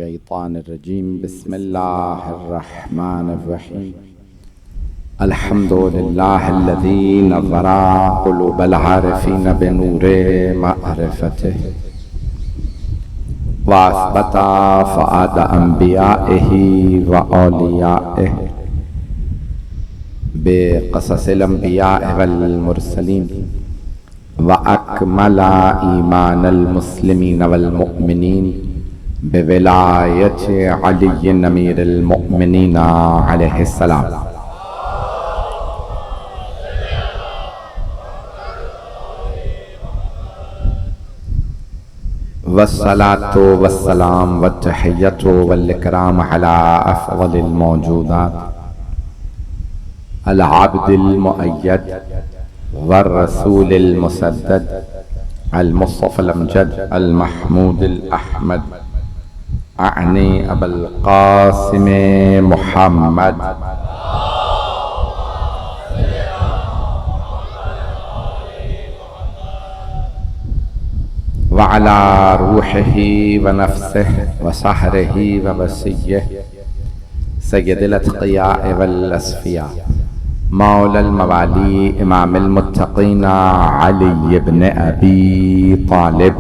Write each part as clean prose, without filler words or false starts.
मिनश्शैतानिर्रजीम बिस्मिल्लाहिर्रहमानिर्रहीम अल्हम्दुलिल्लाहिल्लज़ी नव्वरा क़ुलूबल आरिफ़ीन बिनूरि मअरिफ़तिही व असबता फ़ुआद अंबियाइही व औलियाइही बिक़ससिल अंबियाइ वल मुरसलीन व अकमला ईमानल मुस्लिमीन वल मुअमिनीन बिविलायति अली अमीरुल मुअमिनीन अलैहिस्सलाम। वस्सलातु वस्सलाम वत्तहिय्यतु वल इकराम अला अफ़ज़लिल मौजूदात अल अब्दिल मुअय्यद वर रसूलिल मुसद्दद अल मुस्तफ़ल अमजद अल महमूदिल अहमद अअनी अबुल क़ासिम मुहम्मद व अला रूहिही व नफ्सिही व सहरिही व वसिय्यिही सय्यदिल अत्क़ियाए वल अस्फ़िया मौलल मवाली इमामिल मुत्तक़ीन अली इब्न अबी तालिब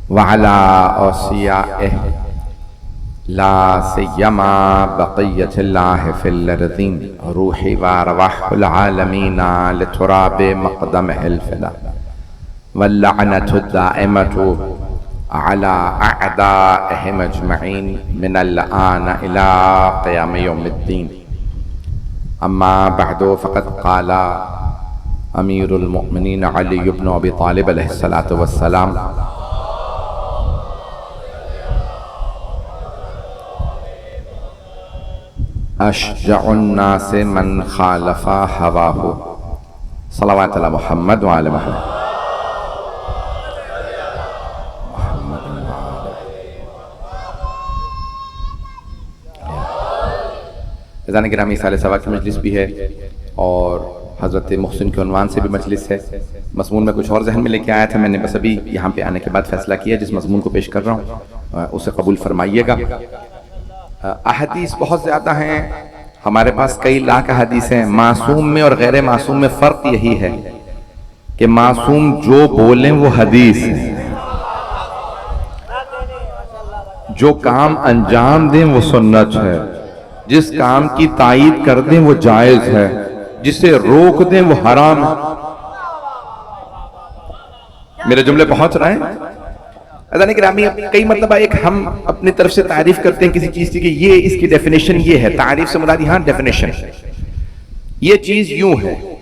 व अला औसियाइही ला सिय्यमा बक़िय्यतिल्लाहि फिल अर्ज़ीन रूही व अरवाहुल आलमीन लितुराबि मक़दमिहिल फ़िदा वल लअनतु दाइमतु अला अअदाइहिम अजमईन मिनल आन इला क़ियाम यौमिद्दीन। अम्मा बअदु फ़क़द क़ाला अमीरुल मुअमिनीन अली इब्न अबी तालिब अलैहिस्सलातु वस्सलाम अशजउन नास मन खालफा हवाहु सल्लल्लाहु अला मुहम्मद व आले मुहम्मद। ज़ान गिरामी साले सवा की मजलिस भी है और हज़रत मोहसिन के उन्वान से भी मजलिस है। मज़मून में कुछ और जहन में लेके आया था, मैंने बस अभी यहाँ पे आने के बाद फैसला किया जिस मज़मून को पेश कर रहा हूँ उसे कबूल फरमाइएगा। अहदीस बहुत ज़्यादा हैं, हमारे पास कई लाख हदीस हैं। मासूम में और गैर मासूम में फ़र्क यही है कि मासूम जो बोलें वो हदीस है, जो काम अंजाम दें वो सुन्नत है, जिस काम की तायीद कर दें वो जायज़ है, जिसे रोक दें वो हराम है। मेरे जुमले पहुंच रहे हैं? कई मतलब एक हम अपनी तरफ से तारीफ करते हैं किसी चीज की, ये इसकी डेफिनेशन ये है, तारीफ से मुराद यहां डेफिनेशन, ये चीज यूं है,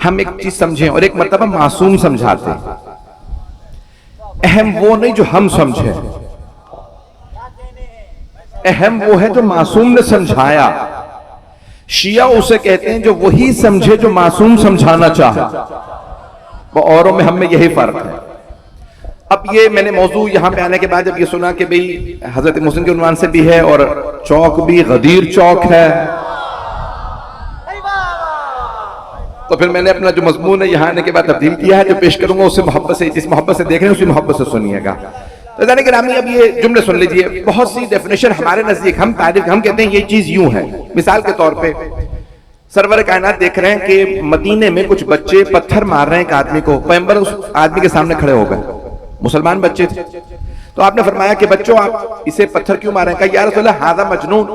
हम एक चीज समझें और एक मतलब मासूम समझाते हैं। अहम वो नहीं जो हम समझे, अहम वो है जो मासूम ने समझाया। शिया उसे कहते हैं जो वही समझे जो मासूम समझाना चाहे। वो औरों में हम में यही फर्क है। अब ये मैंने मौजू यहाँ पे आने के बाद जब ये सुना कि भाई हजरत मोहसिन के उन्वान से भी है और चौक भी गदीर चौक है, तो फिर मैंने अपना जो मजमून है यहाँ आने के बाद तब्दील किया है। जो पेश करूंगा उससे मोहब्बत से, जिस मोहब्बत से देख रहे हैं उसी मोहब्बत से सुनिएगा। तो जाने गिरामी अब ये जुमले सुन लीजिए। बहुत सी डेफिनेशन हमारे नजदीक हम तारीफ हम कहते हैं ये चीज यूं है। मिसाल के तौर पे सरवर कायनात देख रहे हैं कि मदीने में कुछ बच्चे पत्थर मार रहे हैं एक आदमी को। पैगंबर उस आदमी के सामने खड़े हो गए, मुसलमान बच्चे थे। तो आपने फरमाया कि बच्चों आप इसे पत्थर क्यों मार रहे हैं? कहा या रसूल अल्लाह हाज़ा मजनून,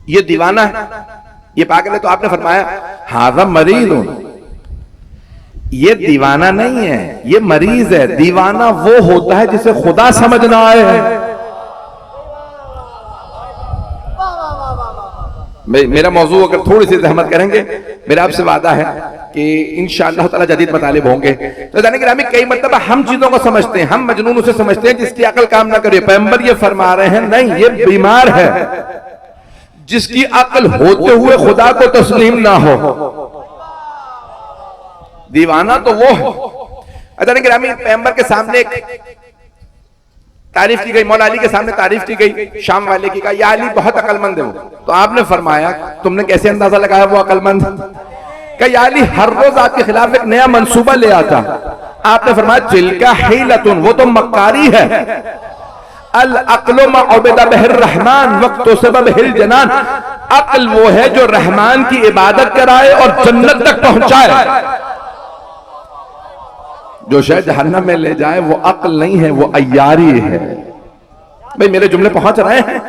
ये दीवाना है, ये पागल है। तो आपने फरमाया हाज़ा मरीज़ुन, ये दीवाना नहीं है, ये मरीज है। दीवाना वो होता है जिसे खुदा समझ ना आए। मेरा मौजू अगर थोड़ी सी जहमत करेंगे, मेरा आपसे वादा है कि इंशाअल्लाह ताला जदीद मतालिब होंगे। तो जाने गिरामी कई मतलब हम चीजों को समझते हैं, हम मजनून उसे समझते हैं जिसकी अकल काम ना करे। पैगंबर ये फरमा रहे हैं नहीं, ये बीमार है जिसकी अकल होते हुए खुदा को तस्लीम ना हो। दीवाना तो वो है। जाने गिरामी पैगंबर के सामने एक तारीफ की गई, मौला अली के सामने तारीफ की गई शाम वाले की, कहा या अली बहुत अकलमंद है वो। तो आपने फरमाया तुमने कैसे अंदाजा लगाया वो अकलमंद? कि अली हर रोज आपके खिलाफ एक नया मंसूबा ले आता। आपने फरमाया तिलका हिलतुन, वो तो मक्कारी है। अल अक्लो मा उबिदा बिहिर रहमान वक्तो सबब हिल जनान, अक्ल वो है जो रहमान की इबादत कराए और जन्नत तक पहुंचाए। जो शायद जहन्नम में ले जाए वो अक्ल नहीं है, वो अय्यारी है। भाई मेरे जुमले पहुंच रहे हैं?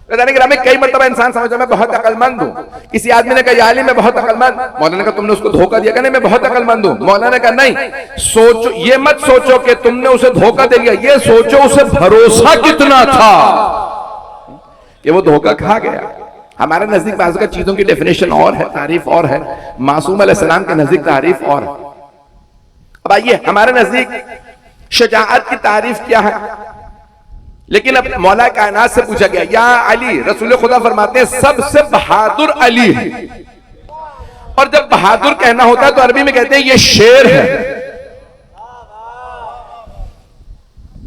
में कई मरतबा इंसान समझता मैं बहुत अकलमंद हूं। किसी आदमी ने कहा या अली मैं बहुत अकलमंद, मौलाना का तुमने उसको धोखा दिया, नहीं मैं बहुत अकलमंद हूं। मौलाना का नहीं, सोचो, ये मत सोचो कि तुमने उसे धोखा दे दिया, ये सोचो उसे भरोसा कितना था कि वो धोखा खा गया। हमारे नजदीक बाज़ का चीजों की डेफिनेशन और है, तारीफ और है, मासूम अलैहिस्सलाम के नजदीक तारीफ और है। अब आइए, हमारे नजदीक शजाअत की तारीफ क्या है, लेकिन अब मौला कायनात से पूछा गया या अली, रसूल खुदा फरमाते हैं सबसे बहादुर अली है। और जब बहादुर कहना होता है तो अरबी में कहते हैं ये शेर है।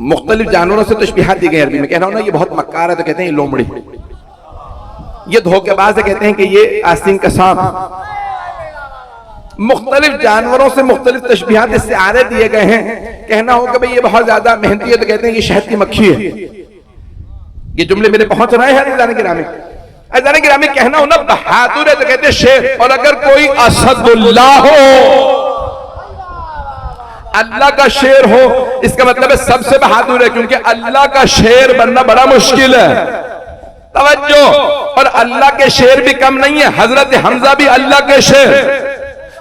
मुख्तलिफ जानवरों से तशबीहात दी गई अरबी में, कहना हो ना ये बहुत मक्कार है तो कहते हैं ये लोमड़ी, ये धोखेबाज है कहते हैं कि ये आस्तीन का सांप। मुख्तलिफ जानवरों से मुख्तलिफ तशबीहात इस्तिआरे दिए गए हैं। कहना हो कि भाई ये बहुत ज्यादा मेहनती है तो कहते हैं ये शहद की मक्खी है। ये जुमले मेरे पहुंच रहे हैं अज़ान गिरामी। कहना हो ना बहादुर है तो कहते हैं शेर। और अगर कोई असदुल्लाह हो, अल्लाह का शेर हो, इसका मतलब है सबसे बहादुर है, क्योंकि अल्लाह का शेर बनना बड़ा मुश्किल है। तवज्जो, और अल्लाह के शेर भी कम नहीं है। हजरत हमजा भी अल्लाह के शेर,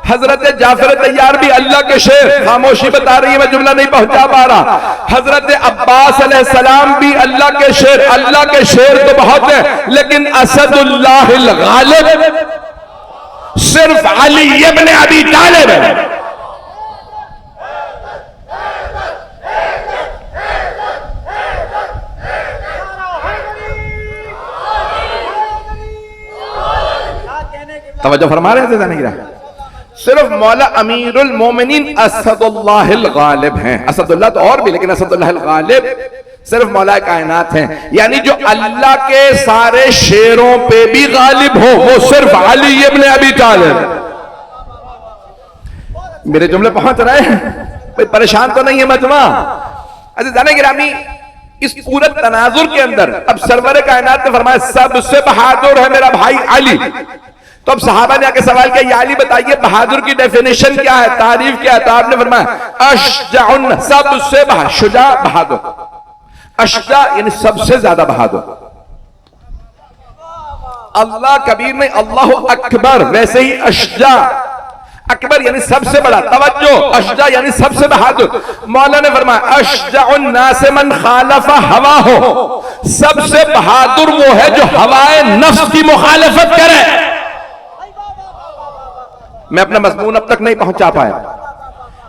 हजरत जाफर तैयार भी अल्लाह के शेर। खामोशी बता रही है, मैं जुमला नहीं पहुंचा पा रहा। हजरत अब्बास अलैहिस्सलाम भी अल्लाह के शेर। अल्लाह के शेर तो बहुत है, लेकिन असदुल्लाहिल गालिब सिर्फ अली इब्न अबी तालिब है। तवज्जो फरमा रहे थे जाने गिरा। सिर्फ मौला अमीरुल मोमिनीन असदुल्लाहिल गालिब हैं। असदुल्लाह तो और भी, लेकिन असदुल्लाहिल गालिब सिर्फ मौला कायनात हैं। यानी जो अल्लाह के सारे शेरों पे भी गालिब हो वो सिर्फ अली इब्न अबी तालिब। मेरे जुमले पहुंच रहे हैं? भाई परेशान तो नहीं है मजमा? अज़ीज़ाने गिरामी, इस पूरे तनाजुर के अंदर अब सरवर कायनात ने फरमाया सबसे बहादुर है मेरा भाई अली। तो अब सहाबा ने आके सवाल किया या अली बताइए बहादुर की डेफिनेशन क्या है, तारीफ क्या है? तो आपने फरमाया अशजाउन, सबसे शुजा बहादुर। अशजा यानी सबसे ज्यादा बहादुर। अल्लाह कबीर में अल्लाह अकबर, वैसे ही अशजा अकबर यानी सबसे बड़ा। तवज्जो, अशजा यानी सबसे बहादुर। मौला ने फरमाया अशजाउन नास मन खालफा हवा हो, सबसे बहादुर वो है जो हवाए नफ्स की मुखालफत करे। मैं अपना मज़मून अब तक नहीं पहुंचा पाया।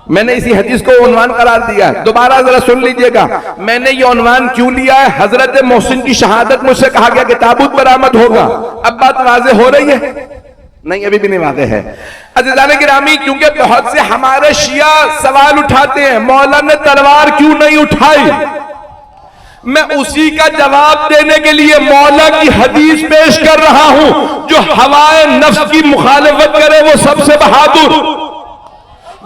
मैंने इसी हदीस को उन्वान करार दिया है, दोबारा जरा सुन लीजिएगा। मैंने ये उन्वान क्यों लिया है? हजरत मोहसिन की शहादत मुझसे कहा गया कि ताबूत बरामद होगा। अब बात वाज़ेह हो रही है? नहीं, अभी भी नहीं वाज़ेह है। अज़ीज़ाने गिरामी, क्योंकि बहुत से हमारे शिया सवाल उठाते हैं मौला ने तलवार क्यों नहीं उठाई। मैं उसी का जवाब देने के लिए मौला की हदीस पेश कर रहा हूं। जो हवाए नफ्स की मुखालिफत करे वो सबसे बहादुर,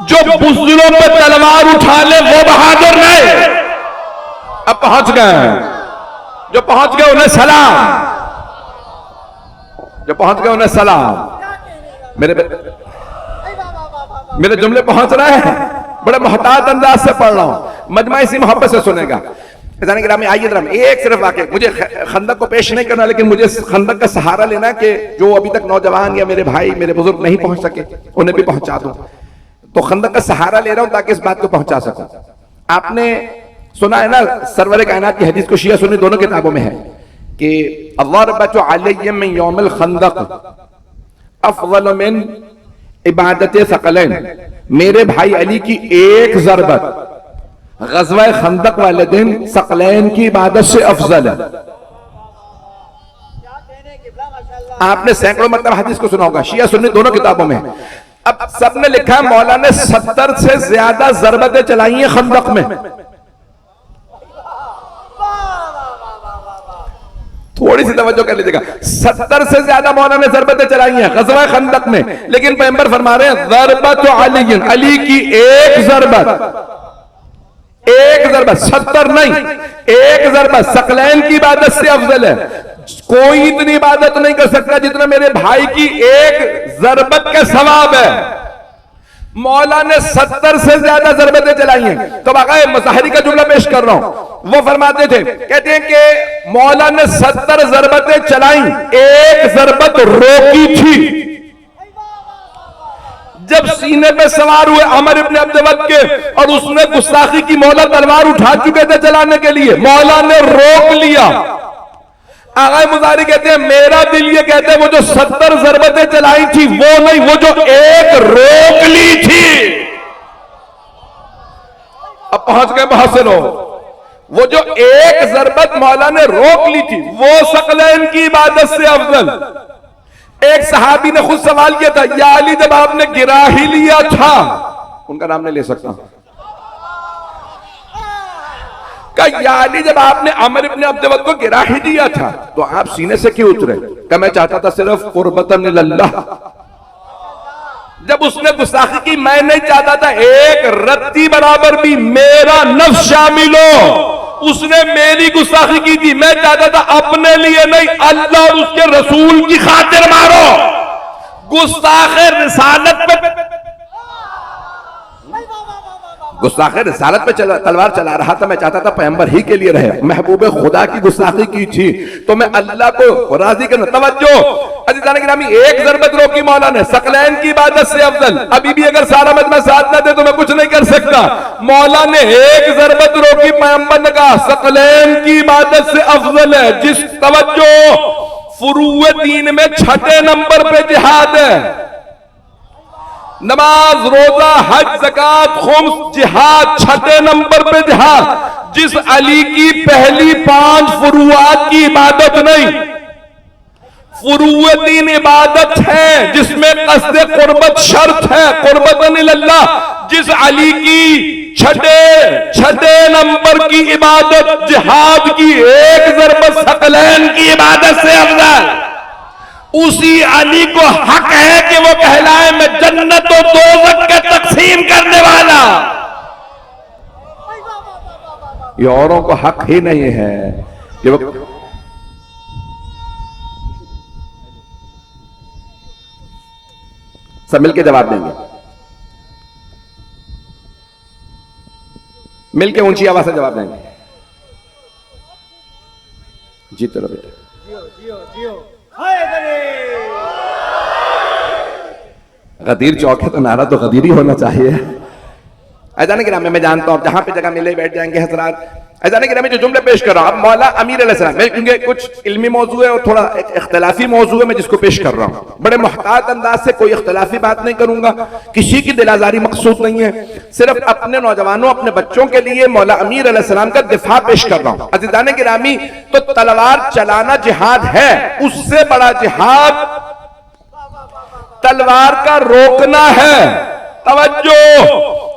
जो बुज़दिलों पे तलवार उठा ले वो बहादुर नहीं। अब पहुंच गए, जो पहुंच गए उन्हें सलाम, जो पहुंच गए उन्हें सलाम। मेरे जुमले पहुंच रहे हैं? बड़े मोहतात अंदाज से पढ़ रहा हूं, मजमा इसी मोहब्बत से सुनेगा। आइए जरा एक सिर्फ वाकई, मुझे खंदक को पेश नहीं करना, लेकिन मुझे खंदक का सहारा लेना कि जो अभी तक नौजवान या मेरे भाई मेरे बुजुर्ग नहीं पहुंच सके उन्हें भी पहुंचा दूं। तो खंदक का सहारा ले रहा हूं ताकि इस बात को पहुंचा सकूं। आपने सुना है ना, सरवर कायनात की हदीस को शिया सुन्नी दोनों किताबों में है कि अल्लाह रब्बतु अलैहि मिन यौमिल खंदक अफज़ल मिन इबादत सकलैन। मेरे भाई अली की एक ज़रबत ग़ज़वा खंदक वाले दिन सकलैन की इबादत से अफजल है। आपने सैकड़ों मतलब हदीस को सुना होगा, शिया सुन्नी दोनों किताबों में। अब सबने लिखा है मौला ने 70 से ज्यादा ज़रबतें चलाई हैं खंदक में। थोड़ी थोड़ी सी तवज्जो कर लीजिएगा। 70 से ज्यादा मौला ने ज़रबतें चलाई हैं ग़ज़वा खंदक में, लेकिन पैगंबर फरमा रहे हैं ज़रबत अली, अली की एक ज़रबत 70 नहीं, एक ज़रबत सकलैन की इबादत से अफजल है। कोई इतनी इबादत नहीं कर सकता जितना मेरे भाई की एक ज़रबत का सवाब है। मौला ने 70 से ज्यादा ज़रबतें चलाई हैं। तो बाकाए मज़ाहिरी का जुमला पेश कर रहा हूं। वो फरमाते थे, कहते हैं कि मौला ने 70 ज़रबतें चलाई, एक ज़रबत रोकी थी। जब सीने पे सवार हुए अमर इब्ने अब्द वद के और उसने गुस्ताखी की, मौला तलवार उठा चुके थे चलाने के लिए, मौला ने रोक लिया। आगे मुजारी कहते हैं मेरा दिल ये कहते हैं वो जो 70 ज़रबतें चलाई थी वो नहीं, वो जो एक रोक ली थी। अब पहुंच गए बहुत से लोग, वो जो एक ज़रबत मौला ने रोक ली थी वो सकलैन की इबादत से अफजल। एक सहाबी ने खुद सवाल किया था, या अली जब आपने गिरा ही लिया था, उनका नाम नहीं ले सकता, या अली जब आपने अमर इब्ने अब्द वद को गिरा ही दिया था तो आप सीने से क्यों उतरे? क्या मैं चाहता था सिर्फ कुर्बतन इल्लल्लाह। जब उसने गुस्ताखी की, मैं नहीं चाहता था एक रत्ती बराबर भी मेरा नफ्स शामिल हो। उसने मेरी गुस्ताखी की थी, मैं चाहता था अपने लिए नहीं, अल्लाह और उसके रसूल की खातिर मारो। गुस्ताखे रिसालत पे, गुस्ताखे रिसालत पे तलवार चला रहा था, मैं चाहता था पैगंबर ही के लिए रहे। महबूब खुदा की गुस्ताखी की थी तो मैं अल्लाह को राजी करना। तवज्जो अज़ीज़ान गिरामी, एक ज़रबत रोकी मौला ने, सकलैन की इबादत से अफजल। अभी भी अगर सारा मजमा साथ ना दे तो मैं कुछ नहीं कर सकता। मौला ने एक ज़रबत रोकी, पैगंबर ने कहा सकलैन की इबादत से अफजल है। जिस तवज्जो फुरूए दीन में 6 नंबर पे जिहाद है, नमाज, रोजा, हज, ज़कात, खुम्स, जिहाद 6 नंबर पे जिहाद। जिस अली की पहली 5 फुरुआत की इबादत नहीं, फुरूए दीन इबादत है जिसमें क़स्द कुर्बत शर्त है, कुर्बतन इल्लल्लाह। जिस अली की 6 नंबर की इबादत जिहाद की एक ज़रबत सकलैन की इबादत से अफजल, उसी अली को हक है कि वो कहलाए मैं जन्नत और दोज़ख के तकसीम करने वाला। ये औरों को हक ही नहीं है कि वो सब मिलके जवाब देंगे, मिलके ऊंची आवाज से जवाब देंगे। जीते रहो बेटा। गदीर चौक है तो नारा तो गदीर ही होना चाहिए। ऐज़ान गिराम में मैं जानता हूं जहां पे जगह मिले बैठ जाएंगे हज़रात। ऐज़ान गिराम में जो जुमले पेश कर रहा हूं, अब मौला अमीर अलैहिस्सलाम, क्योंकि कुछ इल्मी मौजू है और थोड़ा इख्तिलाफी मौजू है, मैं जिसको पेश कर रहा हूं बड़े मुहतात अंदाज से, कोई इख्तिलाफी बात नहीं करूंगा, किसी की दिलाजारी मकसूद नहीं है, सिर्फ अपने नौजवानों, अपने बच्चों के लिए मौला अमीर अलैहिस्सलाम का दिफा पेश कर रहा हूं। अज़ीज़ान गिरामी, तो तलवार चलाना जिहाद है, उससे बड़ा जिहाद तलवार का रोकना है। तवज्जो,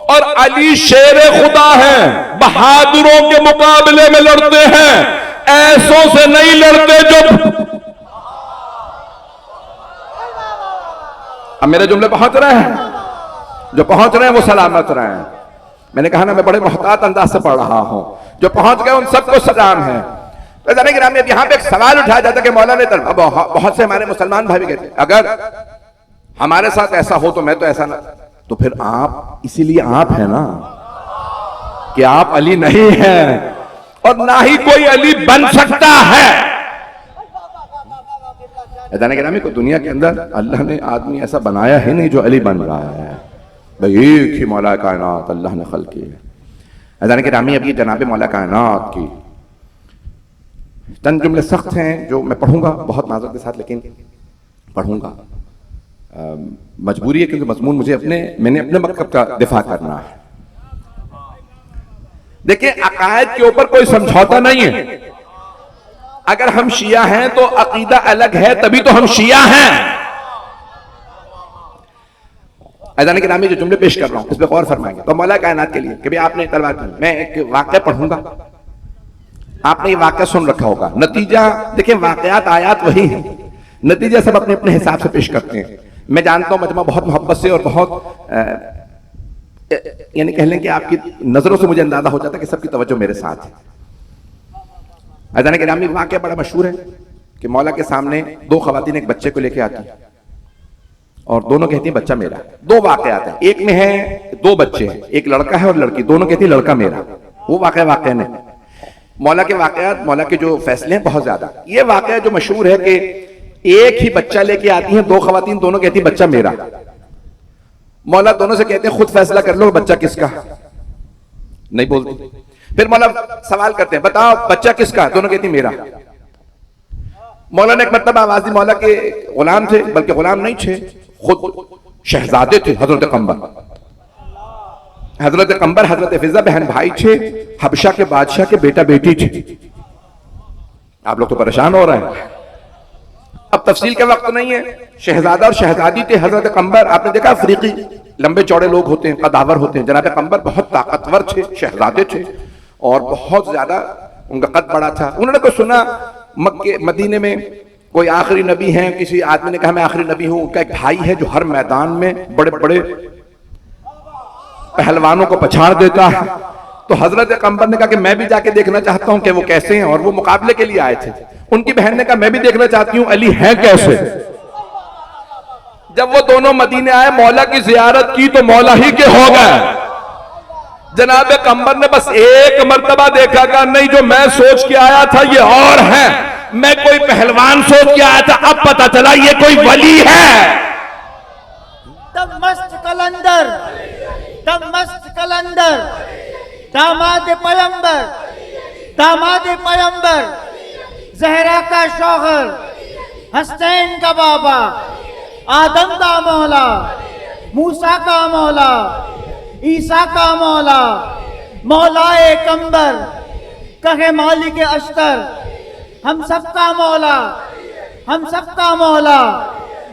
और अली शेर खुदा है, बहादुरों के मुकाबले में लड़ते हैं, ऐसों से नहीं लड़ते जो। अब मेरे जुमले पहुंच रहे हैं, जो पहुंच रहे हैं वो सलामत रहे हैं। मैंने कहा ना मैं बड़े मोहतात अंदाज से पढ़ रहा हूं, जो पहुंच गए उन सबको सलाम है। तो जाने गिरामी, अब यहां पे एक सवाल उठाया जाता है कि मौला ने बहुत से हमारे मुसलमान भाई भी कहते हैं अगर हमारे साथ ऐसा हो तो मैं तो ऐसा ना, तो फिर आप, इसीलिए आप है ना कि आप अली नहीं है और ना ही कोई अली बन सकता है। ऐज़ान गिरामी को दुनिया के अंदर अल्लाह ने आदमी ऐसा बनाया ही नहीं जो अली बन रहा है। भाई एक ही मौला कायनात अल्लाह ने खल्क़ की है। ऐज़ान गिरामी, अब ये जनाब मौला कायनात की चंद जुमले सख्त हैं जो मैं पढ़ूंगा बहुत माज़रत के साथ, लेकिन पढ़ूंगा, मजबूरी है क्योंकि मजमून मैंने अपने मकतब का दिफा करना है। देखिए, अकायद के ऊपर कोई समझौता नहीं है। अगर हम शिया हैं तो अकीदा अलग है, तभी तो हम शिया हैं। ऐज़ान गिरामी, जो जुमले पेश कर रहा हूं इस पर गौर फरमाएंगे तो मौला कायनात के लिए कि भाई आपने तलवार की, मैं एक वाक़या पढ़ूंगा आपने ये वाकया सुन रखा होगा। नतीजा देखिए, वाकयात आयात वही है, नतीजा सब अपने अपने हिसाब से पेश करते हैं। मैं जानता हूं मजमा बहुत मोहब्बत से और बहुत यानी कह लें कि आपकी नजरों से मुझे अंदाजा हो जाता है कि सबकी तवज्जो मेरे साथ है। अजान गिरामी वाकया बड़ा मशहूर है कि मौला के सामने दो खवातीन एक बच्चे को लेके आती हैं और दोनों कहती हैं बच्चा मेरा। दो वाकयात हैं, एक में है दो बच्चे हैं, एक लड़का है और लड़की, दोनों कहती है लड़का मेरा। वो वाकया नहीं। मौला के वाकयात, मौला के जो फैसले हैं बहुत ज्यादा। ये वाकया जो मशहूर है कि एक ही बच्चा लेके आती हैं दो खवातीन, दोनों कहती है बच्चा मेरा। मौला दोनों से कहते हैं खुद फैसला कर लो बच्चा किसका, नहीं बोलती। फिर मौला सवाल करते हैं बताओ बच्चा किसका, दोनों कहती मेरा। मौला ने एक मतलब आवाज दी, मौला के गुलाम थे, बल्कि गुलाम नहीं थे, खुद शहजादे थे, हजरत कंबर। हजरत कंबर हजरत फिजा बहन भाई थे, हबशा के बादशाह के बेटा बेटी थे। आप लोग तो परेशान हो रहे हैं, अब तफसील का वक्त नहीं है। शहजादा और शहजादी थे हजरत कंबर। आपने देखा अफ्रीकी लंबे चौड़े लोग होते हैं, कदावर होते हैं। जनाब कंबर बहुत ताकतवर थे, शहजादे थे और बहुत ज्यादा उनका कद बड़ा था। उन्होंने को सुना मक्के मदीने में कोई आखिरी नबी है, किसी आदमी ने कहा मैं आखिरी नबी हूं। उनका एक भाई है जो हर मैदान में बड़े बड़े पहलवानों को पछाड़ देता है। तो हजरत कंबर ने कहा कि मैं भी जाके देखना चाहता हूं कि वो कैसे हैं, और वो मुकाबले के लिए आए थे। उनकी बहन ने कहा मैं भी देखना चाहती हूं अली है कैसे। जब वो दोनों मदीने आए, मौला की जियारत की तो मौला ही के हो गए। जनाब कंबर ने बस एक मर्तबा देखा, कहा नहीं जो मैं सोच के आया था ये और है, मैं कोई पहलवान सोच के आया था, अब पता चला ये कोई वली है। तब मस्त कलंदर, तब मस्त कलंदर, दामाद पैगंबर, दामाद पैगंबर, जहरा का शौहर, हसनैन का बाबा, आदम का मौला, मूसा का मौला, ईसा का मौला, मौलाए कंबर, कहे मालिक अश्तर, हम सबका मौला, हम सबका मौला।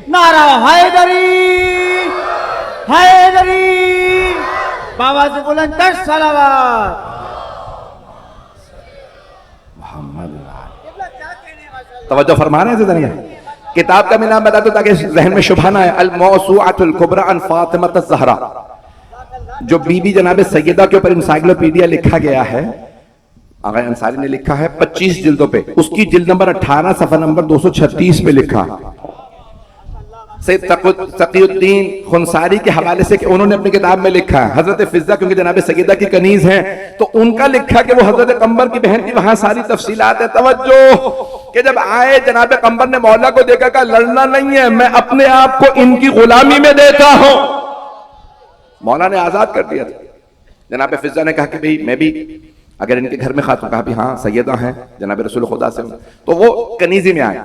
नारा हैदरी, हैदरी, बाबा से बुलंद कर सलावत। तवज्जो फरमा रहे हैं। किताब का मैं नाम बता दो ताकि जहन में शुबहा ना आए। अल मौसूअतुल कुबरा अन फातिमा ज़हरा, जो बीबी जनाब सैयदा के ऊपर इंसाइक्लोपीडिया लिखा गया है, आगा अंसारी ने लिखा है 25 जिल्दों पे। उसकी जिल्द नंबर 18 सफ़ा नंबर 236 पे लिखा सैयद तकीउद्दीन खुनसारी के हवाले से कि उन्होंने अपनी किताब में लिखा है। हजरत फिजा क्योंकि जनाब सैयदा की कनीज हैं, तो उनका लिखा कि वो हजरत कंबर की बहन की, वहां सारी तफसीलात है। तवज्जो कि जब आए जनाब कंबर ने मौला को देखा, कहा लड़ना नहीं है, मैं अपने आप को इनकी गुलामी में देता हूं। मौला ने आजाद कर दिया था। जनाब फिजा ने कहा कि भाई मैं भी अगर इनके घर में खातून, कहा भी हाँ सैयदा हैं जनाब रसूल खुदा से, तो वो कनीजी में आए।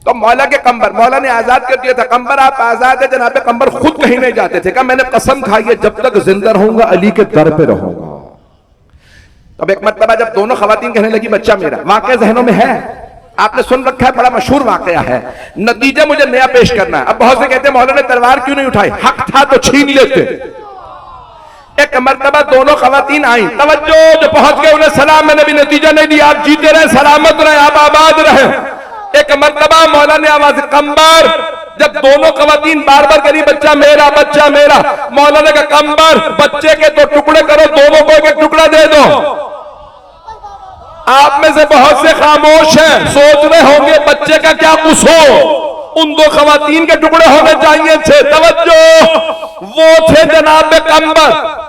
तो मौला के कंबर, मौला ने आजाद कर दिया था। कंबर आप आजाद है। जनाब कंबर खुद कहीं नहीं जाते थे, कहा मैंने कसम खाई है जब तक जिंदा रहूंगा अली के दर पे रहूंगा। तब एक मरतबा जब दोनों खवातीन कहने लगी बच्चा मेरा, वाकया जहनों में है, आपने सुन रखा है, बड़ा मशहूर वाकया है। नतीजा मुझे नया पेश करना है। अब बहुत से कहते हैं मौला ने तलवार क्यों नहीं उठाई, हक था तो छीन लेते। एक मरतबा दोनों खवातीन आई, तवज्जो, जो पहुंच गए उन्हें सलाम, मैंने भी नतीजा नहीं दिया, आप जीते रहे, सलामत रहे, आप आबाद रहे। एक मरतबा मौला ने आवाज, कंबर, जब दोनों खवातीन बार बार करी बच्चा मेरा, बच्चा मेरा, मौला ने कहा कंबर बच्चे के दो टुकड़े करो, दोनों को एक टुकड़ा दे दो। आप में से बहुत से खामोश हैं, सोच रहे होंगे बच्चे का क्या कुछ हो, उन दो खवातीन के टुकड़े होने चाहिए थे। तवज्जो, वो थे जनाब कंबर।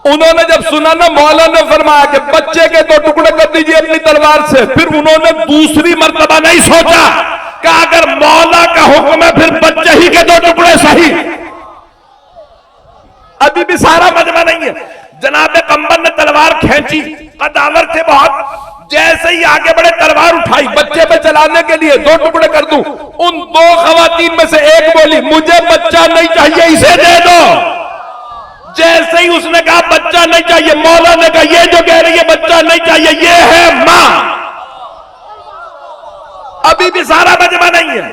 उन्होंने जब सुना ना, मौला ने फरमाया कि बच्चे के दो टुकड़े कर दीजिए अपनी तलवार से। फिर उन्होंने दूसरी मर्तबा नहीं सोचा कि अगर मौला का हुक्म है फिर बच्चे ही के दो टुकड़े सही। अभी भी सारा मजमा नहीं है। जनाब कंबर ने तलवार खींची, कदावर थे बहुत, जैसे ही आगे बढ़े तलवार उठाई बच्चे पे चलाने के लिए, दो टुकड़े कर दूं। उन दो खवातीन में से एक बोली मुझे बच्चा नहीं चाहिए, इसे दे दो। जैसे ही उसने कहा बच्चा नहीं चाहिए, मौला ने कहा ये जो कह रही है बच्चा नहीं चाहिए ये है मां। अभी भी सारा मजमा नहीं है।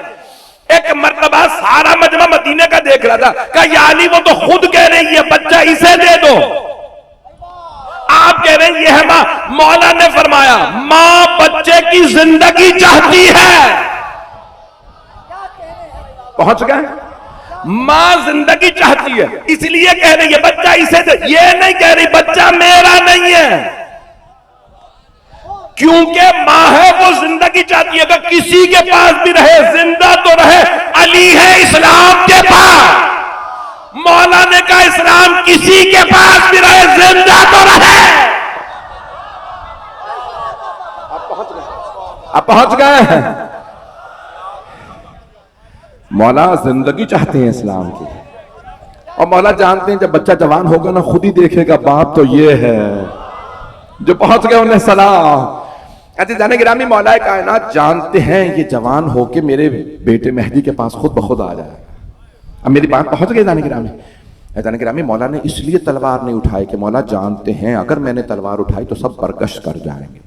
एक मर्तबा सारा मजमा मदीने का देख रहा था, कहा यानी वो तो खुद कह रही है बच्चा इसे दे दो। आप कह रहे हैं ये है मां। मौला ने फरमाया मां बच्चे की जिंदगी चाहती है। पहुंच गए? मां जिंदगी चाहती है, इसलिए कह रही है बच्चा इसे दे। ये नहीं कह रही बच्चा मेरा नहीं है, क्योंकि मां है वो जिंदगी चाहती है। अगर किसी के पास भी रहे जिंदा तो रहे। अली है इस्लाम के पास। मौला ने कहा इस्लाम किसी के पास भी रहे जिंदा तो रहे। आप पहुंच गए। मौला जिंदगी चाहते हैं इस्लाम की, और मौला जानते हैं जब बच्चा जवान होगा ना खुद ही देखेगा बाप तो ये है। जो पहुंच गए उन्हें सलाम। अच्छा जाने गिरामी मौला कायनात जानते हैं ये जवान होके मेरे बेटे मेहदी के पास खुद ब खुद आ जाएगा। अब मेरी बात पहुंच गई जाने गिरामी मौला ने इसलिए तलवार नहीं उठाई कि मौला जानते हैं अगर मैंने तलवार उठाई तो सब बरकश कर जाएंगे।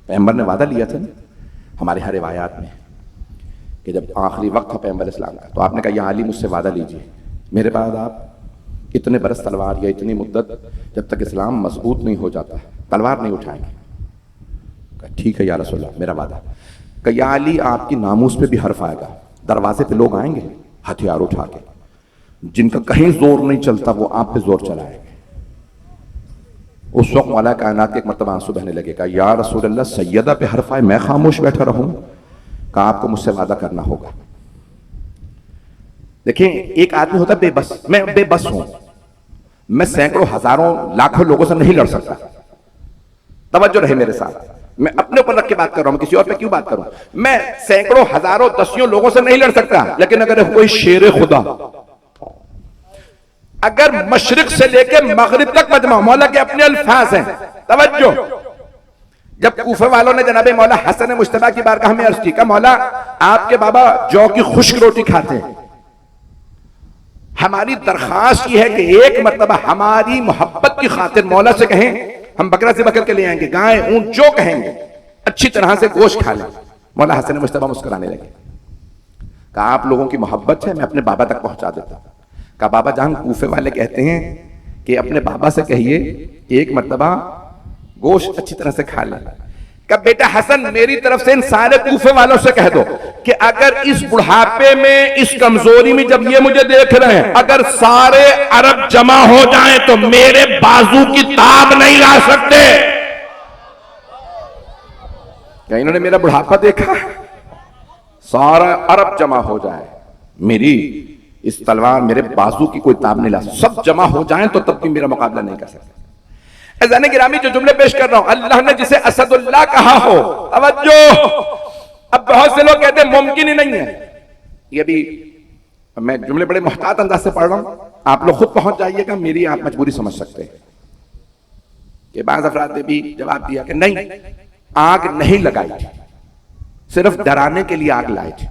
पैगंबर ने वादा लिया था ना हमारे हर रिवायात में कि जब आखिरी वक्त था पैगंबर इस्लाम का, तो आपने कहा या अली मुझसे वादा लीजिए मेरे बाद आप इतने बरस तलवार या इतनी मुद्दत जब तक इस्लाम मजबूत नहीं हो जाता तलवार नहीं उठाएंगे। ठीक है या रसूल अल्लाह मेरा वादा। कहा या अली आपकी नामूस पे भी हर्फ आएगा, दरवाजे पे लोग आएंगे हथियार उठा के, जिनका कहीं जोर नहीं चलता वो आप पे जोर चलाएंगे। उस वक्त मौला कायनात के एक मरतबा आंसू बहने लगे। कहा या रसूल अल्लाह सैयदा पे हर्फ आए मैं खामोश बैठा रहूं? कहा आपको मुझसे वादा करना होगा। देखिए एक आदमी होता है बेबस, मैं बेबस हूं, मैं सैकड़ों हजारों लाखों लोगों से नहीं लड़ सकता। तवज्जो रहे मेरे साथ, मैं अपने ऊपर रख के बात कर रहा हूं, किसी और पे क्यों बात करूं। मैं सैकड़ों हजारों दसियों लोगों से नहीं लड़ सकता, लेकिन अगर कोई शेर खुदा अगर मशरिक से लेकर मगरिब तक मजमा, मौला के अपने अल्फाज हैं, तवज्जो। जब कूफे वालों ने जनाबे मौला हसन मुश्तबा की बारगाह में अर्ज की, कहा मौला आपके बाबा जौ की खुश्क रोटी खाते हैं, हमारी दरखास्त ये है कि एक मरतबा हमारी मोहब्बत की खातिर मौला से कहें हम बकरा से बकर के ले आएंगे, गाय ऊंट जो कहेंगे अच्छी तरह से गोश्त खा लें। मौला हसन मुश्तबा मुस्कुराने लगे। कहा आप लोगों की मोहब्बत है, मैं अपने बाबा तक पहुंचा देता हूं। कहा बाबा जान कूफे वाले कहते हैं कि अपने बाबा से कहिए एक मरतबा गोश्त अच्छी तरह से खा लें। कहा बेटा हसन मेरी तरफ से इन सारे कूफे वालों से कह दो कि अगर इस बुढ़ापे में इस कमजोरी में जब ये मुझे देख रहे हैं, अगर सारे अरब जमा हो जाएं तो मेरे बाजू की ताब नहीं ला सकते। क्या इन्होंने मेरा बुढ़ापा देखा? सारा अरब जमा हो जाए मेरी इस तलवार मेरे बाजू की कोई ताब नहीं ला, सब जमा हो जाएं तो तब भी मेरा मुकाबला नहीं कर सकते। अज़ान गिरामी जो जुमले पेश कर रहा हूं, अल्लाह ने जिसे असदुल्लाह कहा हो, तवज्जो। अब बहुत से लोग कहते हैं मुमकिन ही नहीं है। ये भी मैं जुमले बड़े मोहतात अंदाज से पढ़ रहा हूं, आप लोग खुद पहुंच जाइएगा, मेरी आप मजबूरी समझ सकते हैं। कि बाज़ अफराद ने भी जवाब दिया कि नहीं आग नहीं लगाई थी, सिर्फ डराने के लिए आग लाई थी।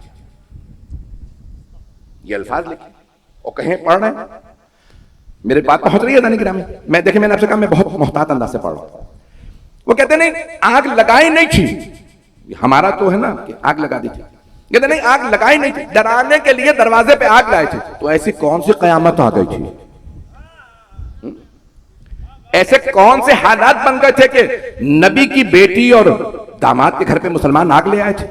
ये अल्फाज लिखे और कहें पढ़ रहे हैं, मेरे बात पहुंच रही है अज़ान गिरामी। मैं देखिए मैंने आपसे कहा मैं बहुत मोहतात अंदाज से पढ़ रहा हूं। वो कहते नहीं आग लगाई नहीं थी, हमारा तो है ना कि आग लगा दी थी, कहते नहीं आग लगाई नहीं थी, डराने के लिए दरवाजे पे आग लाई थी। तो ऐसी कौन सी कयामत आ गई थी, ऐसे कौन से हालात बन गए थे कि नबी की बेटी और दामाद के घर पे मुसलमान आग ले आए थे?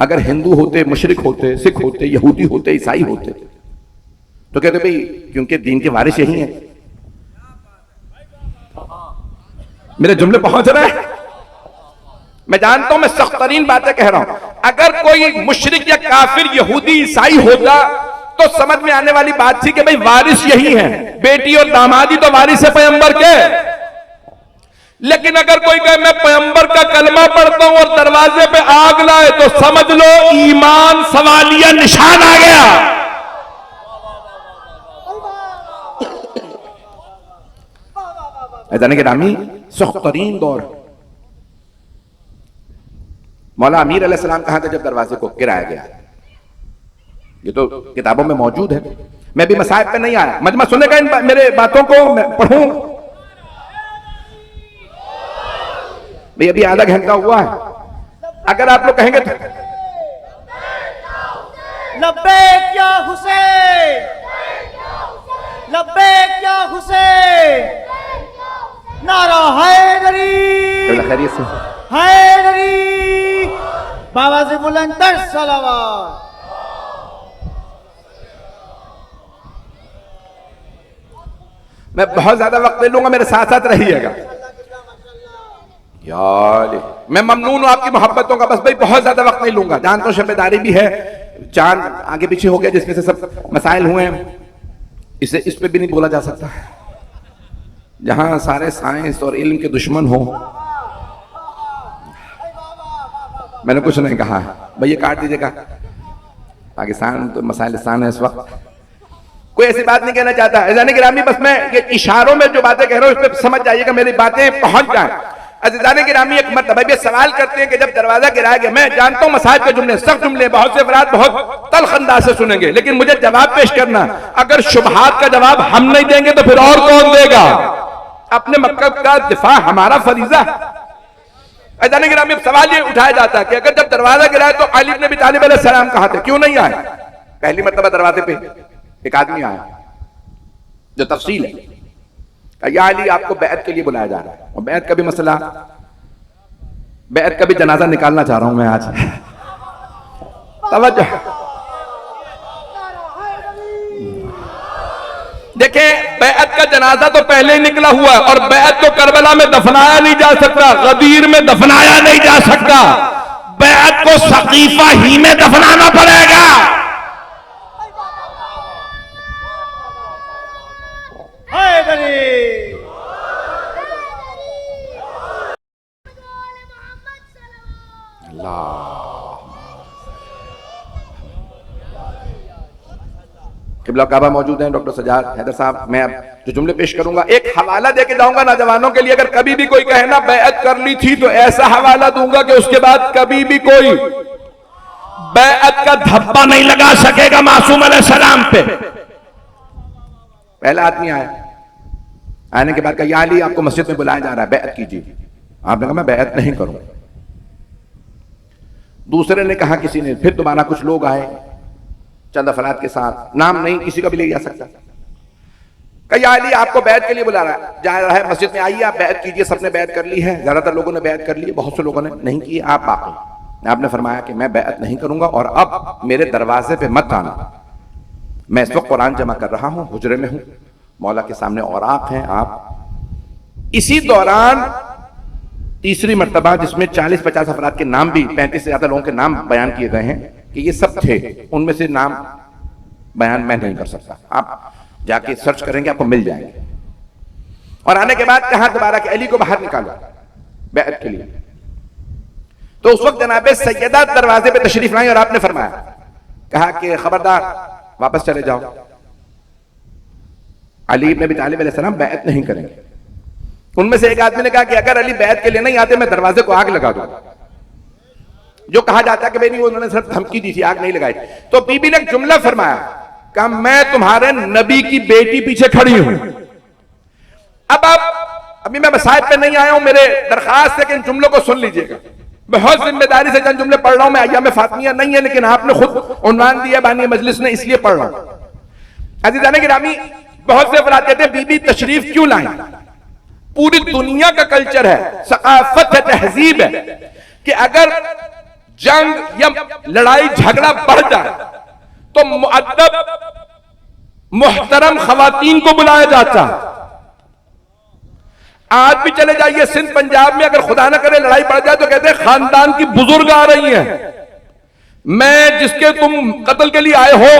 अगर हिंदू होते, मुशरिक होते, सिख होते, यहूदी होते, ईसाई होते तो कहते भाई क्योंकि दीन के वारिस यही हैं। मेरे जुमले पहुंच रहे हैं? मैं जानता हूं मैं सख्त तरीन बातें कह रहा हूं। अगर कोई मुशरिक या काफिर यहूदी ईसाई होता तो समझ में आने वाली बात थी कि भाई वारिस यही है, बेटी और दामादी तो वारिस है पैगंबर के। लेकिन अगर कोई कहे मैं पैगंबर का कलमा पढ़ता हूं और दरवाजे पे आग लाए तो समझ लो ईमान सवालिया निशान आ गया। गिरामी सख्तरीन दौर, मौला अमीर अलैहिस्सलाम कहा था जब दरवाजे को गिराया गया, ये तो किताबों में मौजूद है, मैं भी मसाइब पे नहीं आया, मजमा सुनेगा इन मेरे बातों को, मैं पढ़ूं भाई अभी आधा घंटा हुआ है। अगर आप लोग कहेंगे तो लब्बैक या हुसैन, लब्बैक या हुसैन, नारा हैदरी, खैरियत से? हैदरी बाबा से बुलंदर सलावत। मैं बहुत ज्यादा वक्त ले लूंगा, मेरे साथ साथ रहिएगा। यार मैं ममनून हूं आपकी मोहब्बतों का, बस भाई बहुत ज्यादा वक्त नहीं लूंगा। जानता हूं शब्दारी भी है, चांद आगे पीछे हो गया जिसमें से सब मसाइल हुए हैं, इसे इस पे भी नहीं बोला जा सकता। जहां सारे साइंस और इल्म के दुश्मन हो, मैंने कुछ नहीं कहा भाई, ये काट दीजिएगा। पाकिस्तान तो मसाइलिस्तान है इस वक्त, कोई ऐसी बात नहीं कहना चाहता। अज़ीज़ान गिरामी, बस मैं ये इशारों में जो बातें कह रहा हूं उस पर समझ जाइएगा, मेरी बातें पहुंच जाए। अज़ीज़ान गिरामी, एक मरतबा ये सवाल करते हैं कि जब दरवाजा गिराया गया, मैं जानता हूं मसाइब के जुमले सख्त जुमले, बहुत से अफराद बहुत तल्ख अंदाज से सुनेंगे, लेकिन मुझे जवाब पेश करना। अगर शुबहात का जवाब हम नहीं देंगे तो फिर और कौन देगा? अपने मकसद का दिफा हमारा फरीजा है। अज़ीज़ान गिरामी, सवाल ये उठाया जाता है कि अगर जब दरवाजा गिराया तो अली इब्न अबी तालिब अलैहिस्सलाम कहां थे, क्यों नहीं आए? पहली मरतबा दरवाजे पे एक आदमी आया, जो तफसील है, या अली आपको बैत के लिए बुलाया जा रहा है। और बैत का भी मसला, बैत का भी जनाजा निकालना चाह रहा हूं मैं आज। तवज्जो देखें, बैत का जनाजा तो पहले ही निकला हुआ है, और बैत को करबला में दफनाया नहीं जा सकता, गदीर में दफनाया नहीं जा सकता, बैत को सकीफा ही में दफनाना पड़ेगा। किबला काबा मौजूद हैं डॉक्टर सजाद हैदर साहब। मैं अब जो जुमले पेश करूंगा एक हवाला देके जाऊंगा नौजवानों के लिए। अगर कभी भी कोई कहे ना बैअत कर ली थी, तो ऐसा हवाला दूंगा कि उसके बाद कभी भी कोई बैअत का धब्बा नहीं लगा सकेगा मासूम अलैहिस्सलाम पे। पहला आदमी आया, आने के बाद कहा, या अली आपको मस्जिद में बुलाया जा रहा है, बैअत कीजिए। आपने कहा मैं बैअत नहीं करूंगा। दूसरे ने कहा, किसी ने, फिर दोबारा कुछ लोग आए चंद अफराद के साथ, नाम नहीं किसी का भी ले जा सकता। कहा, या अली आपको बैत के लिए बुला रहा है, जा रहा है मस्जिद में, आइए आप बैत कीजिए। सबने बैत कर ली है, ज्यादातर लोगों ने बैत कर ली है, बहुत से लोगों ने नहीं की, आप बाकी। आपने फरमाया कि मैं बैत नहीं करूंगा और अब मेरे दरवाजे पे मत आना। मैं इस वक्त कुरान जमा कर रहा हूं, हुजरे में हूं, मौला के सामने और आप हैं। आप इसी दौरान तीसरी मर्तबा, जिसमें 40-50 अफराद के नाम भी, 35 से ज्यादा लोगों के नाम बयान किए गए हैं कि ये सब थे, उनमें से नाम बयान मैं नहीं कर सकता, आप जाके सर्च करेंगे आपको मिल जाएंगे। और आने के बाद कहा दोबारा कि अली को बाहर निकालो बैत के लिए। तो उस वक्त जनाबे सैयदा दरवाजे पे तशरीफ लाई और आपने फरमाया, कहा कि खबरदार वापस चले जाओ, अली इब्न अबी तालिब अलैहिस्सलाम बैत नहीं करेंगे। उनमें से एक आदमी ने कहा कि अगर अली बैत के लिए नहीं आते मैं दरवाजे को आग लगा दूंगा। जो कहा जाता है कि भाई नहीं, उन्होंने सिर्फ धमकी दी थी, आग नहीं लगाई। तो बीबी ने एक जुमला फरमाया, कहा मैं तुम्हारे नबी की बेटी पीछे खड़ी हूं। अब आप, अभी मैं मसाइब पे नहीं आया हूं, मेरे दरखास्त है कि इन जुमलों को सुन लीजिएगा। बहुत जिम्मेदारी से चंद जुमले पढ़ रहा हूं, मैं अय्याम फातिमिया नहीं है, लेकिन आपने खुद उन्वान दिया बानी मजलिस ने, इसलिए पढ़ रहा हूं। अज़ीज़ान गिरामी, बहुत से अफराद कहते हैं बीबी तशरीफ क्यों लाई? पूरी दुनिया का कल्चर है, सकाफत है, तहजीब है कि अगर जंग या लड़ाई झगड़ा बढ़ जाए तो मुअद्दब मुहतरम खवातीन को बुलाया जाता। आज भी चले जाइए सिंध पंजाब में, अगर खुदा न करे लड़ाई बढ़ जाए तो कहते हैं खानदान की बुजुर्ग आ रही हैं, मैं जिसके तुम कत्ल के लिए आए हो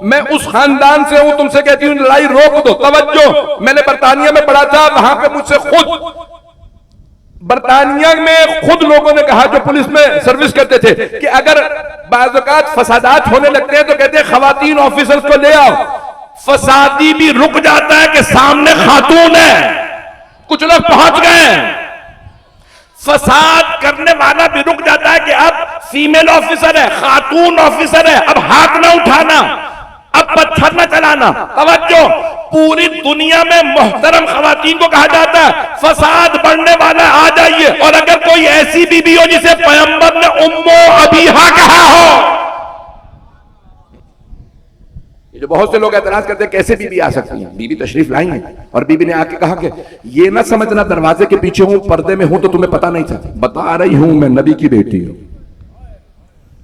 मैं उस खानदान से हूं, तुमसे कहती हूं लड़ाई रोक दो। तवज्जो, मैंने बरतानिया में पढ़ा था, वहां पे मुझसे खुद बरतानिया में खुद लोगों ने कहा, जो पुलिस में सर्विस करते थे, कि अगर बाज़-औक़ात फसादात होने लगते हैं तो कहते हैं खवातीन ऑफिसर्स को ले आओ। फसादी भी रुक जाता है कि सामने खातून है, कुछ लोग पहुंच गए। फसाद करने वाला भी रुक जाता है कि अब फीमेल ऑफिसर है, खातून ऑफिसर है, अब हाथ ना उठाना, अब पत्थर न चलाना। तवज्जो, पूरी दुनिया में मोहतरम खवातीन को कहा जाता है फसाद बढ़ने वाला आ जाइए। और अगर कोई ऐसी बीबी हो जिसे पैगंबर ने उम्मो अबीहा कहा हो, जो बहुत से लोग एतराज करते हैं कैसे बीबी आ सकती है, बीबी तशरीफ लाई है और बीबी ने आके कहा कि ये ना समझना दरवाजे के पीछे हूं, पर्दे में हूं तो तुम्हें पता नहीं था, बता रही हूं मैं नबी की बेटी हूं।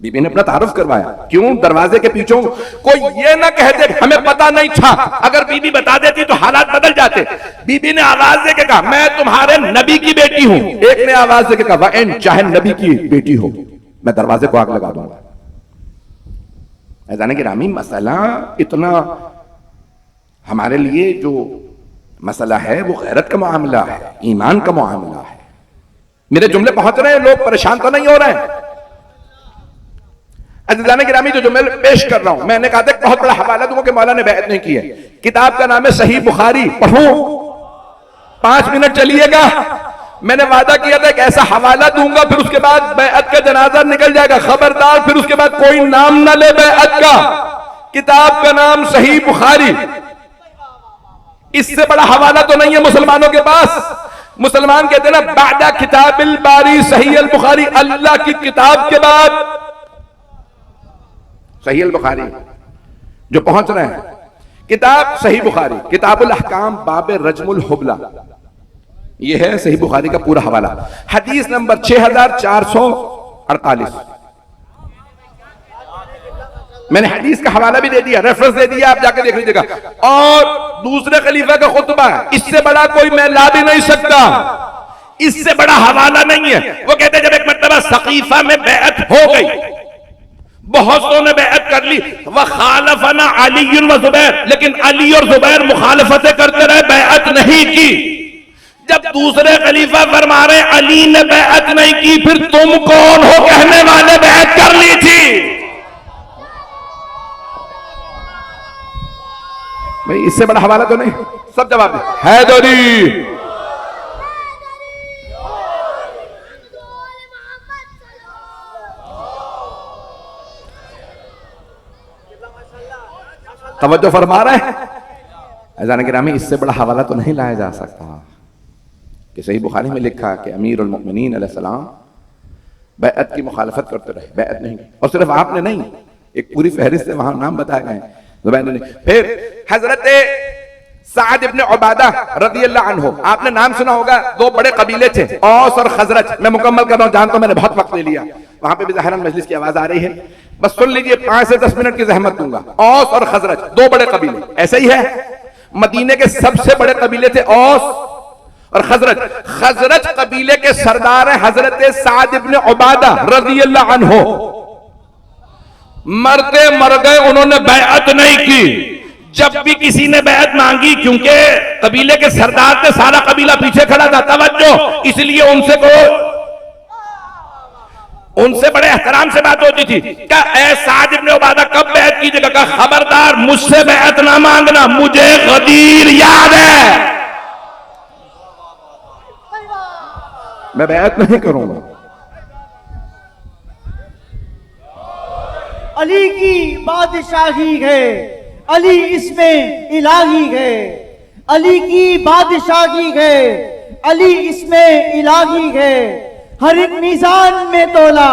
बीबी ने अपना तारुफ करवाया, क्यों दरवाजे के पीछे हूं, कोई ये ना कह दे हमें पता नहीं था, अगर बीबी बता देती तो हालात बदल जाते। बीबी ने आवाज देके कहा मैं तुम्हारे नबी की बेटी हूं, एक ने आवाज देके कहा वह चाहे नबी की बेटी हो मैं दरवाजे को आग लगा दूंगा। जाने गिरामी मसला इतना हमारे लिए जो मसला है वो गैरत का मामला है, ईमान का मामला है। मेरे जुमले पहुंच रहे हैं, लोग परेशान तो नहीं हो रहे हैं। अज़ीज़ान गिरामी जो जुमले पेश कर रहा हूं, मैंने कहा था बहुत बड़ा हवाला दूंगा कि मौला ने बैत नहीं की है। किताब का नाम है सही बुखारी, पढ़ूं 5 मिनट चलिएगा। मैंने वादा किया था कि ऐसा हवाला दूंगा फिर उसके बाद बैअत का जनाजा निकल जाएगा, खबरदार फिर उसके बाद कोई नाम ना ले बैअत का। किताब का नाम सही बुखारी, इससे बड़ा हवाला तो नहीं है मुसलमानों के पास। मुसलमान कहते हैं ना बादा किताबिल बारी सही अल बुखारी, अल्लाह की किताब के बाद सही अल बुखारी जो पहुंच रहे हैं। किताब सही बुखारी, किताबुल अहकाम बाब रजमुल हुबला, यह है सही बुखारी का पूरा हवाला। हदीस नंबर 6448। मैंने हदीस का हवाला भी दे दिया, रेफरेंस दे दिया, आप जाके देख लीजिएगा। और दूसरे खलीफा का खुतबा, इससे बड़ा कोई मैं ला भी नहीं सकता, इससे बड़ा हवाला नहीं है। वो कहते जब एक मर्तबा सकीफा में बैअत हो गई, बहुत सौ ने बैअत कर ली, वह खालफना अली व जुबैर, लेकिन अली और जुबैर मुखालफतें करते रहे, बैअत नहीं की। जब दूसरे खलीफा फरमा रहे अली ने बैअत नहीं की, फिर तुम कौन हो कहने वाले बैअत कर ली थी। भाई इससे बड़ा हवाला तो नहीं, सब जवाब दे हैदरी। तवज्जो फरमा रहे हैं अज़ान गिरामी, इससे बड़ा हवाला तो नहीं लाया जा सकता कि सही बुखारी में लिखा कि अमीरुल मोमिनीन अलैहिस्सलाम बैअत की मुखालफत करते रहे, बैअत नहीं। और सिर्फ आपने नहीं, एक पूरी फहरिस्त वहां नाम बताए गए। फिर हजरत साद इब्न उबादा रज़ियल्लाहु अन्हु, आपने नाम सुना होगा, 2 बड़े कबीले थे औस और खजरज। मैं मुकम्मल कर रहा हूं, जानता हूं मैंने बहुत वक्त ले लिया, वहां पे भी ज़ाहिरन मजलिस की आवाज आ रही है, बस सुन लीजिए, 5 से 10 मिनट की जहमत दूंगा। औस और खजरज 2 बड़े कबीले, ऐसे ही है। मदीने के सबसे बड़े कबीले थे औस और खजरज। खजरज कबीले के सरदार हैं हजरत साद इब्न उबादा रज़ियल्लाहु अन्हु। मरते मर गए, उन्होंने बैअत नहीं की। जब भी किसी ने बैअत मांगी, क्योंकि कबीले के सरदार थे, सारा कबीला पीछे खड़ा था, तवज्जो, इसलिए उनसे बड़े एहतराम से बात होती थी। क्या ऐ साद इब्न उबादा कब बैअत कीजिएगा? कहा खबरदार मुझसे बैअत ना मांगना, मुझे गदीर याद है, मैं बैअत नहीं करूंगा। अली की बादशाही है, अली इसमें इलाही है, अली की बादशाही है, अली इसमें इलाही है। हर एक मीजान में तोला,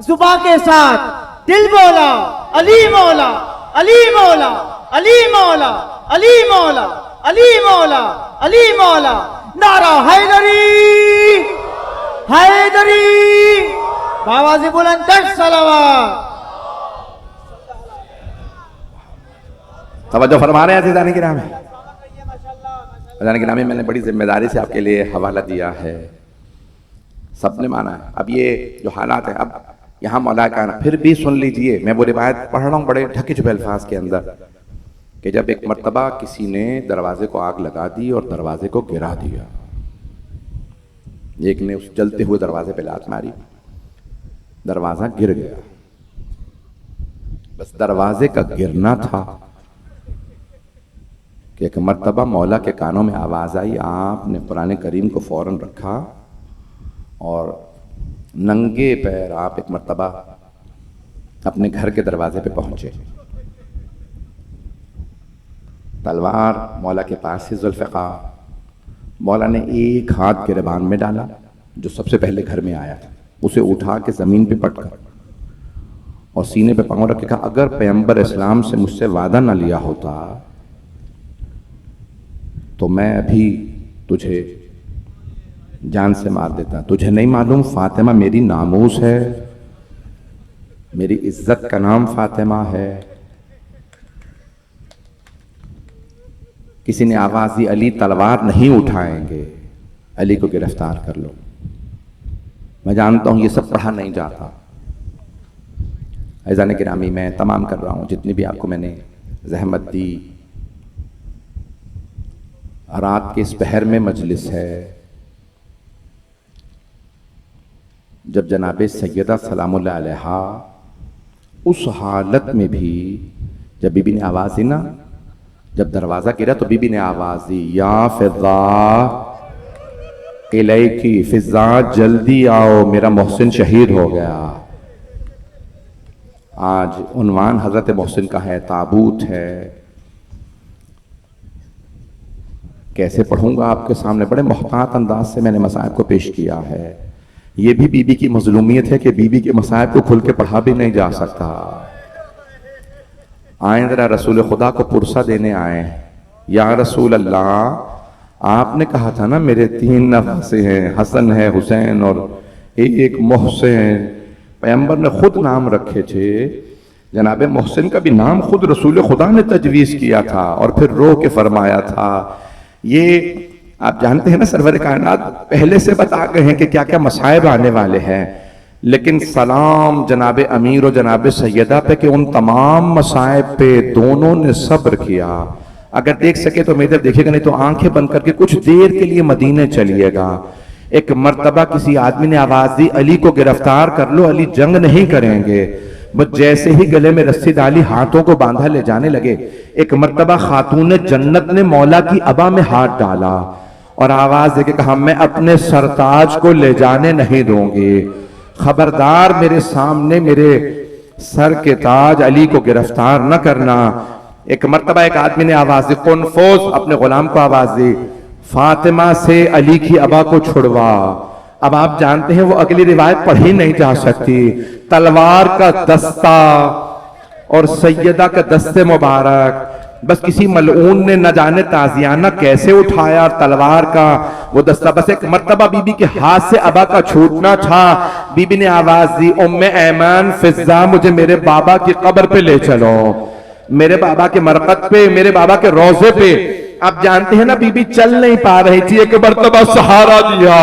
जुबा के साथ दिल बोला, अली मौला, अली मौला, अली मौला, अली मौला, अली मौला, अली मौला। नारा हैदरी, हैदरी, आवाज़ बुलंद सलावत। तवज्जो फरमा रहे हैं अज़ीज़ान गिरामी। अज़ीज़ान गिरामी, मैंने बड़ी जिम्मेदारी से आपके लिए हवाला दिया है, सबने माना है। अब ये जो हालात है, अब यहाँ मौला का ना, फिर भी सुन लीजिए, मैं वो रिवायत पढ़ रहा हूँ बड़े ढके छुपे अल्फाज के अंदर, कि जब एक मर्तबा किसी ने दरवाजे को आग लगा दी और दरवाजे को गिरा दिया। एक ने उस जलते हुए दरवाजे पे लात मारी, दरवाजा गिर गया। बस दरवाजे का गिरना था कि एक मर्तबा मौला के कानों में आवाज़ आई, आपने कुरान करीम को फ़ौरन रखा और नंगे पैर आप एक मर्तबा अपने घर के दरवाजे पे पहुंचे। तलवार मौला के पास से जुल्फ़िकार, मौला ने एक हाथ गिरबान में डाला, जो सबसे पहले घर में आया था, उसे उठा के ज़मीन पे पटका और सीने पे पांव रख के कहा, अगर पैगंबर इस्लाम से मुझसे वादा ना लिया होता तो मैं अभी तुझे जान से मार देता। तुझे नहीं मालूम फातिमा मेरी नामूस है, मेरी इज्जत का नाम फातिमा है। किसी ने आवाज दी, अली तलवार नहीं उठाएंगे, अली को गिरफ्तार कर लो। मैं जानता हूं ये सब पढ़ा नहीं जाता। ऐज़ान गिरामी मैं तमाम कर रहा हूं जितनी भी आपको मैंने जहमत दी। रात के इस पहर में मजलिस है, जब जनाब सैयदा सलामुल्लाह अलैहा उस हालत में भी, जब बीबी ने आवाज दी ना, जब दरवाजा गिरा तो बीबी ने आवाज दी, या फिजा इलैकी, फिजा जल्दी आओ, मेरा मोहसिन शहीद हो गया। आज उन्वान हजरत मोहसिन का है, ताबूत है। कैसे पढ़ूंगा आपके सामने, बड़े मोहतात अंदाज से मैंने मसाइब को पेश किया है। ये भी बीबी की मजलूमियत है कि बीबी के मसाइब को खुल के पढ़ा भी नहीं जा सकता। आए जरा रसूल खुदा को पुरसा देने आए। या रसूल अल्लाह, आपने कहा था ना मेरे 3 नवासे हैं, हसन है, हुसैन और एक मोहसिन। पैगंबर ने खुद नाम रखे थे। जनाब मोहसिन का भी नाम खुद रसूल खुदा ने तजवीज़ किया था और फिर रो के फरमाया था। ये आप जानते हैं ना, सरवर कायनात पहले से बता गए हैं कि क्या क्या मसाइब आने वाले हैं, लेकिन सलाम जनाब अमीर और जनाब सैयदा पे कि उन तमाम मसाइब पे दोनों ने सब्र किया। अगर देख सके तो मेरे देखिएगा, नहीं तो आंखें बंद करके कुछ देर के लिए मदीने चलिएगा। एक मर्तबा किसी आदमी ने आवाज दी, अली को गिरफ्तार कर लो, अली जंग नहीं करेंगे। बस जैसे ही गले में रस्सी डाली, हाथों को बांधा ले जाने लगे। एक मर्तबा खातून जन्नत ने मौला की अबा में हाथ डाला और आवाज देके कहा, मैं अपने सरताज को ले जाने नहीं दूंगी, खबरदार मेरे सामने मेरे सर के ताज अली को गिरफ्तार न करना। एक मर्तबा एक आदमी ने आवाज दी, कुनफोस अपने गुलाम को आवाज दी, फातिमा से अली की अबा को छुड़वा। अब आप जानते हैं वो अगली रिवायत पढ़ी नहीं जा सकती। तलवार का दस्ता और सैयदा का दस्ते मुबारक, बस किसी मलऊन ने न जाने ताजियाना कैसे उठाया तलवार का वो दस्ता। बस एक मर्तबा बीबी के हाथ से अबा का छूटना था। बीबी ने आवाज दी, उम्मे ऐमान फिजा, मुझे मेरे बाबा की कब्र पे ले चलो, मेरे बाबा के मरकत पे, मेरे बाबा के रोजे पे। आप जानते हैं ना, बीबी चल नहीं पा रही थी, एक मर्तबा सहारा दिया।